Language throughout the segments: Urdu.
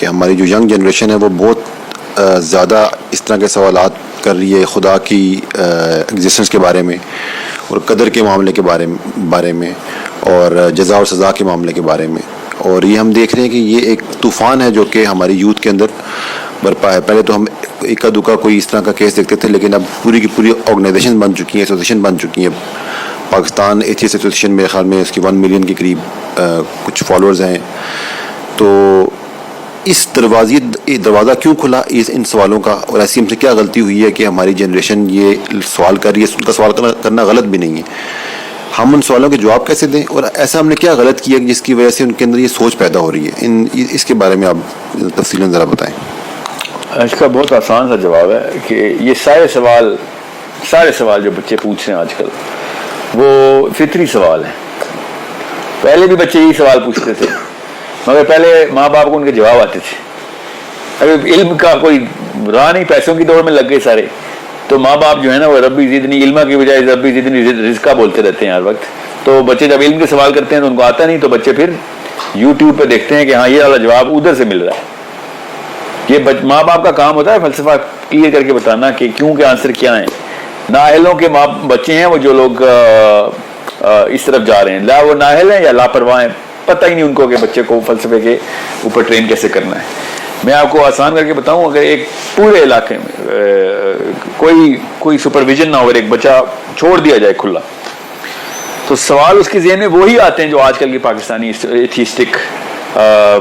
کہ ہماری جو ینگ جنریشن ہے وہ بہت زیادہ اس طرح کے سوالات کر رہی ہے خدا کی ایگزسٹنس کے بارے میں اور قدر کے معاملے کے بارے میں اور جزا اور سزا کے معاملے کے بارے میں. اور یہ ہم دیکھ رہے ہیں کہ یہ ایک طوفان ہے جو کہ ہماری یوتھ کے اندر برپا ہے. پہلے تو ہم اکا دکا کوئی اس طرح کا کیس دیکھتے تھے, لیکن اب پوری کی پوری آرگنائزیشن بن چکی ہیں, ایسوسیشن بن چکی ہیں. پاکستان ایتھیسٹ ایسوسیشن میرے خیال میں اس کی 1 ملین کے قریب کچھ فالوورز ہیں. تو اس دروازہ کیوں کھلا ان سوالوں کا, اور ایسی ہم سے کیا غلطی ہوئی ہے کہ ہماری جنریشن یہ سوال کر رہی ہے؟ ان کا سوال کرنا غلط بھی نہیں ہے, ہم ان سوالوں کے جواب کیسے دیں, اور ایسا ہم نے کیا غلط کیا جس کی وجہ سے ان کے اندر یہ سوچ پیدا ہو رہی ہے؟ اس کے بارے میں آپ تفصیلاً ذرا بتائیں. اس کا بہت آسان سا جواب ہے کہ یہ سارے سوال جو بچے پوچھ رہے ہیں آج کل وہ فطری سوال ہیں. پہلے بھی بچے یہی سوال پوچھتے تھے, مگر پہلے ماں باپ کو ان کے جواب آتے تھے. ابھی علم کا کوئی راہ نہیں, پیسوں کی دوڑ میں لگ گئے سارے, تو ماں باپ جو ہے نا وہ ربی زدنی علما کی بجائے ربی زدنی رزقا بولتے رہتے ہیں ہر وقت. تو بچے جب علم کے سوال کرتے ہیں تو ان کو آتا نہیں, تو بچے پھر یوٹیوب پہ دیکھتے ہیں کہ ہاں یہ والا جواب ادھر سے مل رہا ہے. یہ ماں باپ کا کام ہوتا ہے فلسفہ کلیئر کر کے بتانا کہ کیوں کے آنسر کیا ہیں. نااہلوں کے بچے ہیں وہ جو لوگ اس طرف جا رہے ہیں, لا وہ نااہل ہیں یا لاپرواہ ہیں, پتہ ہی نہیں ان کو کہ بچے کو فلسفے کے اوپر ٹرین کیسے کرنا ہے. میں آپ کو آسان کر کے بتاؤں, اگر ایک پورے علاقے میں کوئی سپرویژن نہ ہو اور ایک بچہ چھوڑ دیا جائے کھلا, تو سوال اس کے ذہن میں وہی آتے ہیں جو آج کل کے پاکستانی ایتھیسٹک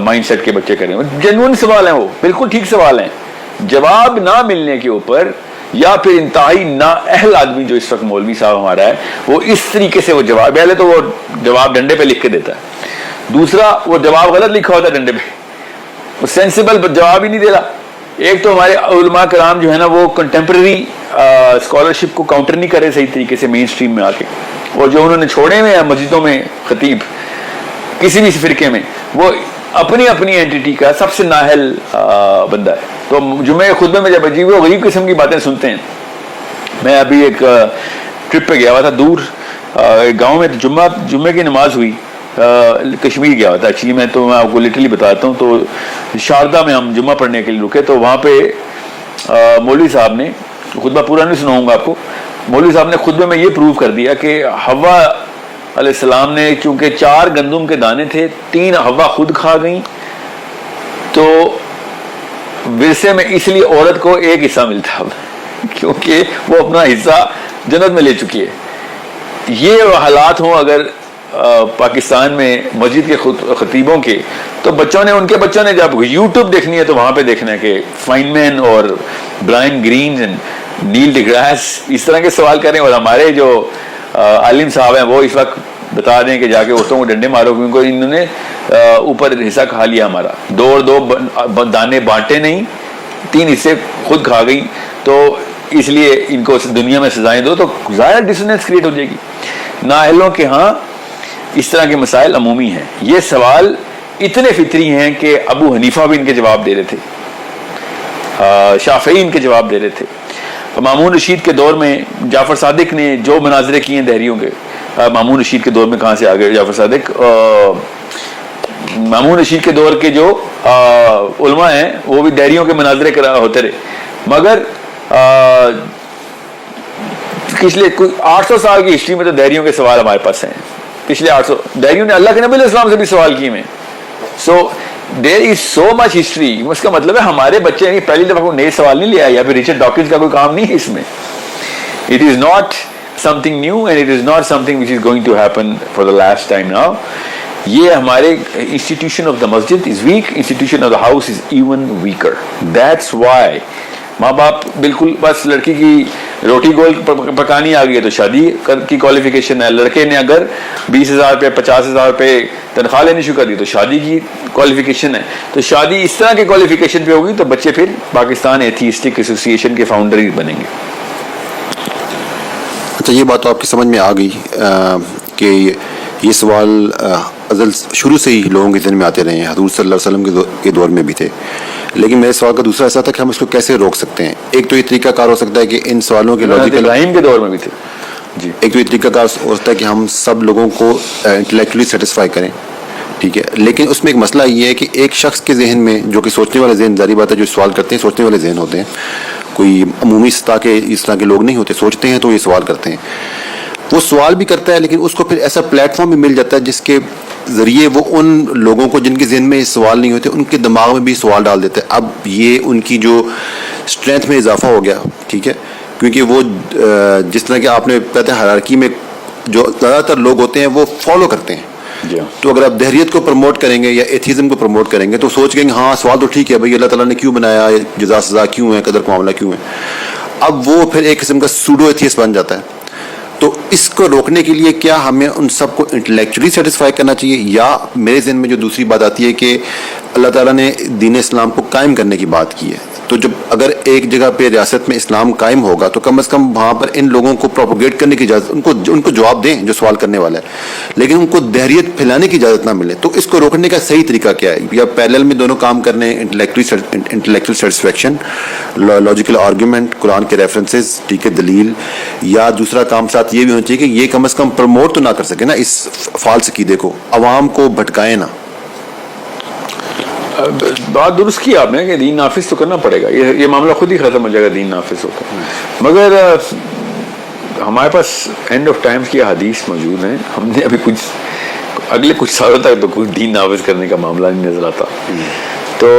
مائنڈ سیٹ کے بچے کریں. جنون سوال ہیں, وہ بالکل ٹھیک سوال ہیں. جواب نہ ملنے کے اوپر یا پھر انتہائی نااہل آدمی جو اس وقت مولوی صاحب ہمارا ہے وہ اس طریقے سے وہ جواب, پہلے تو وہ جواب ڈنڈے پہ لکھ کے دیتا ہے, دوسرا وہ جواب غلط لکھا ہوتا ہے ڈنڈے پہ, وہ سینسیبل جواب ہی نہیں دے رہا. ایک تو ہمارے علماء کرام جو ہے نا وہ کنٹمپریری اسکالرشپ کو کاؤنٹر نہیں کرے صحیح طریقے سے مین اسٹریم میں آ کے, اور جو انہوں نے چھوڑے ہوئے ہیں مسجدوں میں خطیب کسی بھی فرقے میں, وہ اپنی اینٹیٹی کا سب سے نااہل بندہ ہے. تو جمعے خطبے میں جب عجیب و غریب قسم کی باتیں سنتے ہیں. میں ابھی ایک ٹرپ پہ گیا ہوا تھا دور ایک گاؤں میں, جمعے کی نماز ہوئی, کشمیر گیا ہوا تھا ایکچولی میں, تو میں آپ کو لٹرلی بتاتا ہوں. تو شاردہ میں ہم جمعہ پڑھنے کے لیے رکے, تو وہاں پہ مولوی صاحب نے, خطبہ پورا نہیں سناؤں گا آپ کو, مولوی صاحب نے خطبے میں یہ پروو کر دیا کہ حوا علیہ السلام نے چونکہ 4 گندم کے دانے تھے, 3 حوا خود کھا گئیں, تو ورثے میں اس لیے عورت کو 1 حصہ ملتا کیونکہ وہ اپنا حصہ جنت میں لے چکی ہے. یہ حالات ہوں اگر پاکستان میں مسجد کے خطیبوں کے, تو ان کے بچوں نے جب یوٹیوب دیکھنی ہے تو وہاں پہ دیکھنا ہے کہ فائن مین اور Brian Greene and Neil deGrasse اس طرح کے سوال کریں, اور ہمارے جو عالم صاحب ہیں وہ اس وقت بتا دیں کہ جا کے عورتوں کو ڈنڈے مارو کیونکہ انہوں نے اوپر حصہ کھا لیا ہمارا, 2 دانے بانٹے نہیں, 3 حصے خود کھا گئی, تو اس لیے ان کو دنیا میں سزائیں دو. تو ظاہر ڈسوننس کریٹ ہو جائے گی. نااہلوں کے ہاں اس طرح کے مسائل عمومی ہیں. یہ سوال اتنے فطری ہیں کہ ابو حنیفہ بھی ان کے جواب دے رہے تھے, شافعی ان کے جواب دے رہے تھے. مامون رشید کے دور میں جعفر صادق نے جو مناظرے کیے ہیں دہریوں کے, مامون رشید کے دور میں کہاں سے آ گئے جعفر صادق, مامون رشید کے دور کے جو علماء ہیں وہ بھی دہریوں کے مناظرے ہوتے رہے, مگر پچھلے 800 سال کی ہسٹری میں تو دہریوں کے سوال ہمارے پاس ہیں. پچھلے 800 دہریوں نے اللہ کے نبی علیہ السلام سے بھی سوال کیے ہیں. سو دیر از سو مچ ہسٹری. اس کا مطلب ہے ہمارے بچے پہلی دفعہ کوئی نئے سوال نہیں لے آئے, یا پھر ریچرڈ ڈاکنز کا کوئی کام نہیں ہے اس میں. It is not something new and it is not something which is going to happen for the last time now. یہ ہمارے institution of the masjid is weak, institution of the house is even weaker. That's why ماں باپ بالکل بس لڑکی کی روٹی گول پکانی آ گئی ہے تو شادی کی کوالیفیکیشن ہے. لڑکے نے اگر 20,000 روپے 50,000 روپے تنخواہ لینی شروع کر دی تو شادی کی کوالیفیکیشن ہے. تو شادی اس طرح کی کوالیفیکیشن پہ ہوگی تو بچے پھر پاکستان ایتھیسٹک ایسوسیشن کے فاؤنڈر ہی بنیں گے. اچھا, یہ بات تو آپ کی سمجھ میں آ گئی کہ یہ سوال شروع سے ہی لوگوں کے ذہن میں آتے رہے ہیں, حضور صلی اللہ علیہ وسلم کے دور میں بھی تھے. لیکن میرے سوال کا دوسرا ایسا تھا کہ ہم اس کو کیسے روک سکتے ہیں. ایک تو یہ طریقہ کار ہو سکتا ہے کہ ان سوالوں کے لاجیکل, ابراہیم کے دور میں بھی تھے جی, ایک تو یہ طریقہ کار ہو سکتا ہے کہ ہم سب لوگوں کو انٹلیکچولی سیٹسفائی کریں, ٹھیک ہے. لیکن اس میں ایک مسئلہ یہ ہے کہ ایک شخص کے ذہن میں جو کہ سوچنے والے ذہن، ظاہری بات ہے جو سوال کرتے ہیں سوچنے والے ذہن ہوتے ہیں، کوئی عمومی سطح کے اس طرح کے لوگ نہیں ہوتے، سوچتے ہیں تو یہ سوال کرتے ہیں. وہ سوال بھی کرتا ہے لیکن اس کو پھر ایسا پلیٹ فارم بھی مل جاتا ہے جس کے ذریعے وہ ان لوگوں کو جن کے ذہن میں سوال نہیں ہوتے ان کے دماغ میں بھی سوال ڈال دیتے ہیں. اب یہ ان کی جو اسٹرینتھ میں اضافہ ہو گیا، ٹھیک ہے، کیونکہ وہ جس طرح کہ آپ نے کہتے ہیں ہائرارکی میں جو زیادہ تر لوگ ہوتے ہیں وہ فالو کرتے ہیں. تو اگر آپ دہریت کو پروموٹ کریں گے یا ایتھیزم کو پروموٹ کریں گے تو سوچ گیں گے ہاں سوال تو ٹھیک ہے بھائی، اللہ تعالیٰ نے کیوں بنایا، جزا سزا کیوں ہے، قدر کا معاملہ کیوں ہے. اب وہ پھر ایک قسم کا سوڈو ایتھیسٹ بن جاتا ہے. تو اس کو روکنے کے لیے کیا ہمیں ان سب کو انٹلیکچولی سیٹسفائی کرنا چاہیے، یا میرے ذہن میں جو دوسری بات آتی ہے کہ اللہ تعالیٰ نے دین اسلام کو قائم کرنے کی بات کی ہے، تو جب اگر ایک جگہ پہ ریاست میں اسلام قائم ہوگا تو کم از کم وہاں پر ان لوگوں کو پروپوگیٹ کرنے کی اجازت، ان کو جواب دیں جو سوال کرنے والا ہے، لیکن ان کو دہریت پھیلانے کی اجازت نہ ملے. تو اس کو روکنے کا صحیح طریقہ کیا ہے؟ یا پیرلل میں دونوں کام کرنے، انٹلیکچوئل سیٹسفیکشن، لاجیکل آرگیومنٹ، قرآن کے ریفرنسز، ٹھیک ہے، دلیل، یا دوسرا کام ساتھ یہ بھی ہونا چاہیے کہ یہ کم از کم پروموٹ تو نہ کر سکے نا اس فالس عقیدے کو، عوام کو بھٹکائے نہ. بات درست کی آپ نے کہ دین نافذ تو کرنا پڑے گا، یہ معاملہ خود ہی ختم ہو جائے گا دین نافذ ہوتا. مگر ہمارے پاس اینڈ آف ٹائمز کی حدیث موجود ہیں، ہم نے ابھی اگلے کچھ سالوں تک تو کوئی دین نافذ کرنے کا معاملہ نہیں نظر آتا. تو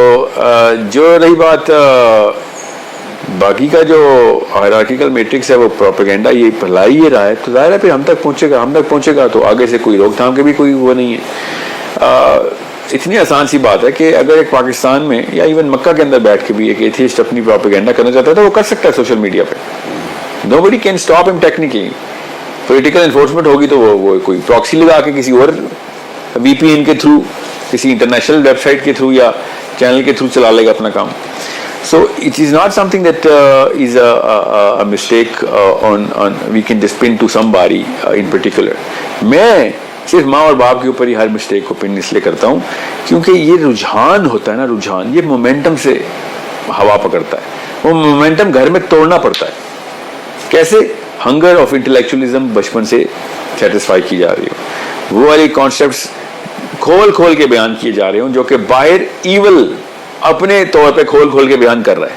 جو رہی بات باقی کا جو ہائرارکیکل میٹرکس ہے وہ پروپیگنڈا یہ پھیلا ہی رہا ہے، تو ظاہر ہے پھر ہم تک پہنچے گا تو آگے سے کوئی روک تھام کے بھی کوئی وہ نہیں ہے. اتنی آسان سی بات ہے کہ اگر ایک پاکستان میں یا ایون مکہ کے اندر بیٹھ کے بھی ایک ایتھیسٹ اپنی پروپیگنڈا کرنا چاہتا ہے تو وہ کر سکتا ہے سوشل میڈیا پہ. نوبڈی کین اسٹاپ ہم ٹیکنیکلی. پولیٹیکل انفورسمنٹ ہوگی تو وہ کوئی پراکسی لگا کے کسی اور وی پی این کے تھرو، کسی انٹرنیشنل ویب سائٹ کے تھرو یا چینل کے تھرو چلا لے گا اپنا کام. So it is not something that is a mistake we can just pin to somebody in particular. میں صرف ماں اور باپ کے اوپر ہی ہر مسٹیک کو پن اس لیے کرتا ہوں کیونکہ یہ رجحان ہوتا ہے نا، رجحان یہ مومنٹم سے ہوا پکڑتا ہے. وہ مومنٹم گھر میں توڑنا پڑتا ہے. کیسے؟ ہنگر آف انٹلیکچولیزم بچپن سے سیٹسفائی کی جا رہی ہو، وہ والی کانسیپٹس کھول کے بیان کیے جا رہے ہوں جو کہ باہر ایول اپنے طور پہ کھول کے بیان کر رہا ہے.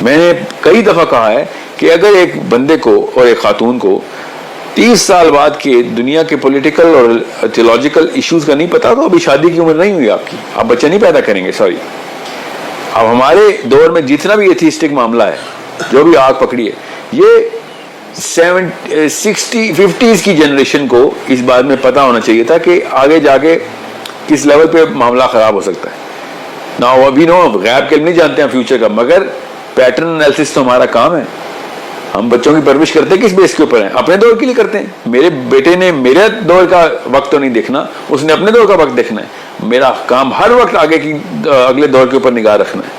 میں نے کئی دفعہ کہا ہے کہ اگر ایک بندے کو اور ایک خاتون کو 30 سال بعد کے دنیا کے پولیٹیکل اور تھیولوجیکل ایشوز کا نہیں پتا تو ابھی شادی کی عمر نہیں ہوئی آپ کی، آپ بچہ نہیں پیدا کریں گے. سوری، اب ہمارے دور میں جتنا بھی ایتھیسٹک معاملہ ہے، جو بھی آگ پکڑی ہے، یہ 50s کی جنریشن کو اس بات میں پتا ہونا چاہیے تھا کہ آگے جا کے کس لیول پہ معاملہ خراب ہو سکتا ہے. نا ابھی غیب کے نہیں جانتے ہیں فیوچر کا، مگر پیٹرن انالیسس تو ہمارا کام ہے. ہم بچوں کی پرورش کرتے ہیں کس بیس کے اوپر ہیں؟ اپنے دور کے لیے کرتے ہیں. میرے بیٹے نے میرے دور کا وقت تو نہیں دیکھنا، اس نے اپنے دور کا وقت دیکھنا ہے. میرا کام ہر وقت اگلے دور کے اوپر نگاہ رکھنا ہے.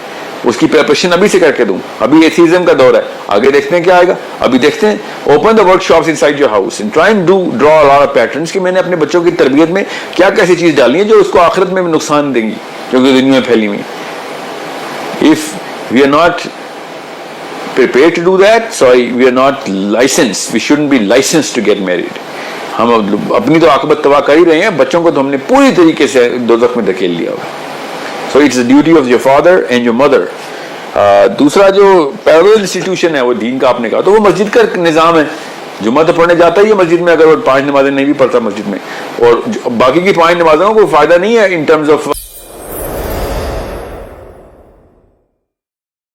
اس کی پریپریشن ابھی سے کر کے دوں. ابھی ایتھیزم کا دور ہے، آگے دیکھتے ہیں کیا آئے گا. ابھی دیکھتے ہیں، open the workshops inside your house and try and draw a lot of patterns کہ میں نے اپنے بچوں کی تربیت میں کیا کیسی چیز ڈالنی ہے جو اس کو آخرت میں نقصان دیں گی، جو کہ دنیا میں پھیلی ہوئی. If we are not prepared to do that, sorry, we are not licensed. We shouldn't be licensed to get married. ہم اپنی تو عاقبت تباہ کر ہی رہے ہیں، بچوں کو تو ہم نے پوری طریقے سے دوزخ میں دھکیل لیا ہوگا. So it's the duty of your father and your mother. دوسرا جو پیرلل انسٹیٹیوشن ہے وہ دین کا آپ نے کہا، تو وہ مسجد کا نظام ہے. جمعہ تو پڑھنے جاتا ہی ہے مسجد میں، اگر وہ 5 نمازیں نہیں بھی پڑھتا مسجد میں، اور باقی کی 5 نمازوں کو کوئی فائدہ نہیں ہے ان ٹرمز آف